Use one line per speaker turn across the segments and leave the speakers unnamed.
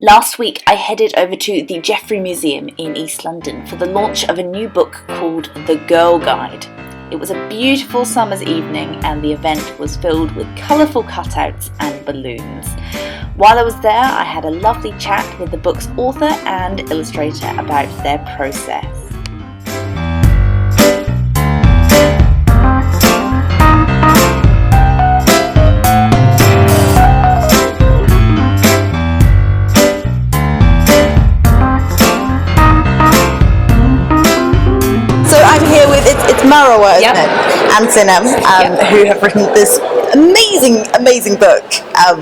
Last week I headed over to the Jeffrey Museum in East London for the launch of a new book called The Girl Guide. It was a beautiful summer's evening and the event was filled with colourful cutouts and balloons. While I was there, I had a lovely chat with the book's author and illustrator about their process.
It's Marawa, isn't it? And Sinem, who have written this amazing book,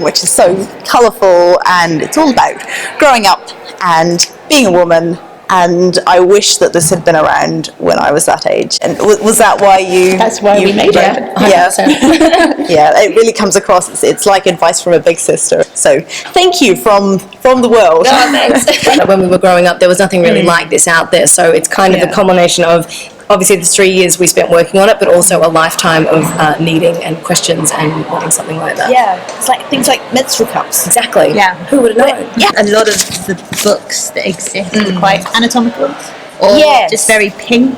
which is so colourful, and it's all about growing up and being a woman. And I wish that this had been around when I was that age. And was that why you?
That's why we made it.
Yeah, yeah. It really comes across. It's like advice from a big sister. So thank you from the world.
Oh, thanks. When we were growing up, there was nothing really like this out there. So it's kind of a combination of obviously the 3 years we spent working on it, but also a lifetime of needing and questions and wanting something like that.
Yeah, it's like things like menstrual cups.
Exactly.
Yeah.
Who would have known?
Yeah. A lot of the books that exist are quite anatomical or just very pink.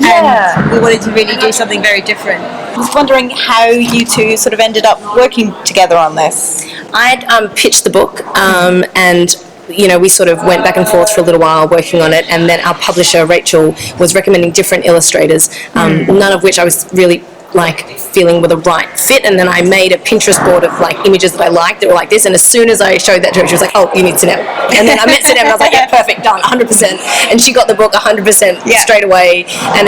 Yeah.
And we wanted to really do something very different.
I was wondering how you two sort of ended up working together on this.
I'd pitched the book and we sort of went back and forth for a little while working on it, and then our publisher, Rachel, was recommending different illustrators, none of which I was really feeling were the right fit, and then I made a Pinterest board of images that I liked that were like this, and as soon as I showed that to her, she was like, oh, you need Sinem. And then I met Sinem and I was like, yeah, perfect, done, 100%. And she got the book 100% straight away, and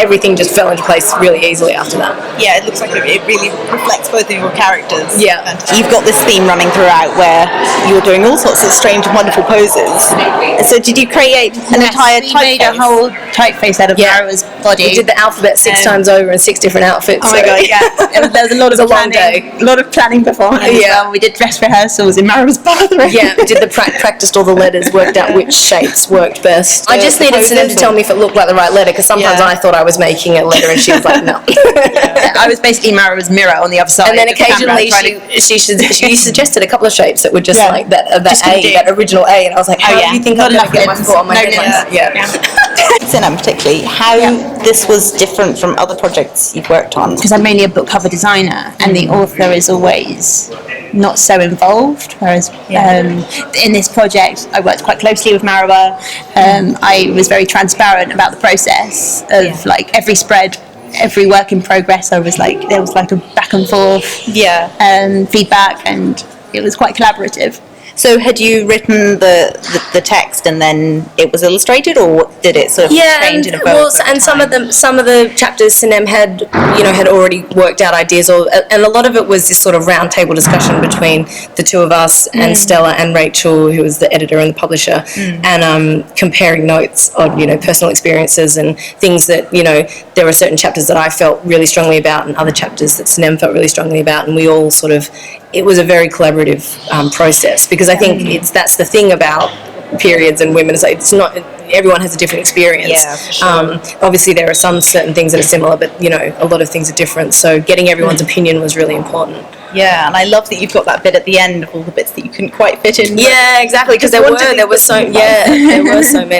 everything just fell into place really easily after that.
Yeah, it looks like it really reflects both of your characters.
Yeah.
You've got this theme running throughout where you're doing all sorts of strange and wonderful poses. So did you create an entire typeface?
We made a whole typeface out of Marawa's body.
We did the alphabet 6 times over in 6 different outfits.
Oh my god, yeah. There was a lot of planning. A lot of planning beforehand as well. We did dress rehearsals in Marawa's bathroom.
Yeah, we did practiced all the letters, worked out which shapes worked best. I just needed Sinem to tell me if it looked like the right letter, because sometimes I thought I was making a letter and she was like, no.
I was basically Marawa's mirror on the other side.
And then occasionally she suggested a couple of shapes that were just like that that original A, and I was like, how do you think I'm going to get my foot on my headlights?
Sinem particularly, how this was different from other projects you've worked on?
Because I'm mainly a book cover designer, and the author is always not so involved, whereas in this project I worked quite closely with Marawa. I was very transparent about the process of every spread, every work in progress. There was a back and forth feedback, and it was quite collaborative.
So had you written the text and then it was illustrated, or did it sort of change in a book?
And some of the chapters Sinem had already worked out ideas, and a lot of it was this sort of round table discussion between the two of us and Stella and Rachel, who was the editor and the publisher, and comparing notes on personal experiences and things that there were certain chapters that I felt really strongly about and other chapters that Sinem felt really strongly about, and we all it was a very collaborative process, because I think that's the thing about periods and women, it's not everyone has a different experience.
Yeah, for sure.
Obviously there are some certain things that are similar, but a lot of things are different, so getting everyone's opinion was really important.
Yeah, and I love that you've got that bit at the end of all the bits that you couldn't quite fit in.
Yeah, exactly, because there were so many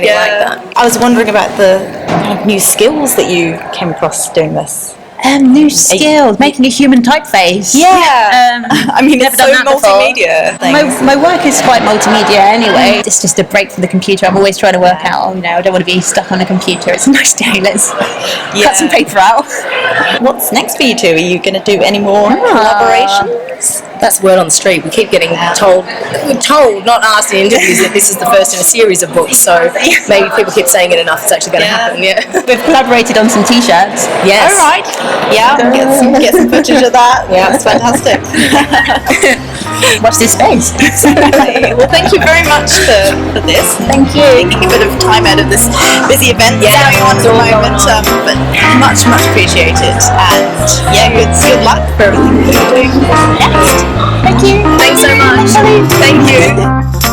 like that.
I was wondering about the kind of new skills that you came across doing this.
New skills, making a human typeface.
Yeah. I mean, it's so multimedia.
My work is quite multimedia anyway. It's just a break from the computer. I'm always trying to work out, I don't want to be stuck on a computer. It's a nice day. Let's cut some paper out.
What's next for you two? Are you going to do any more collaborations?
That's word on the street. We keep getting told, not asked in interviews, that this is the first in a series of books, so maybe people keep saying it enough, it's actually going to happen.
We've collaborated on some t-shirts.
Yes.
All right. Yeah, get some footage of that. Yeah, it's fantastic.
Watch this space.
Well, thank you very much for this.
Thank you.
Taking a bit of time out of this busy event going on at the moment, but much appreciated. And good luck for everything that you're doing next.
Thank you.
Thanks so much. Thank you.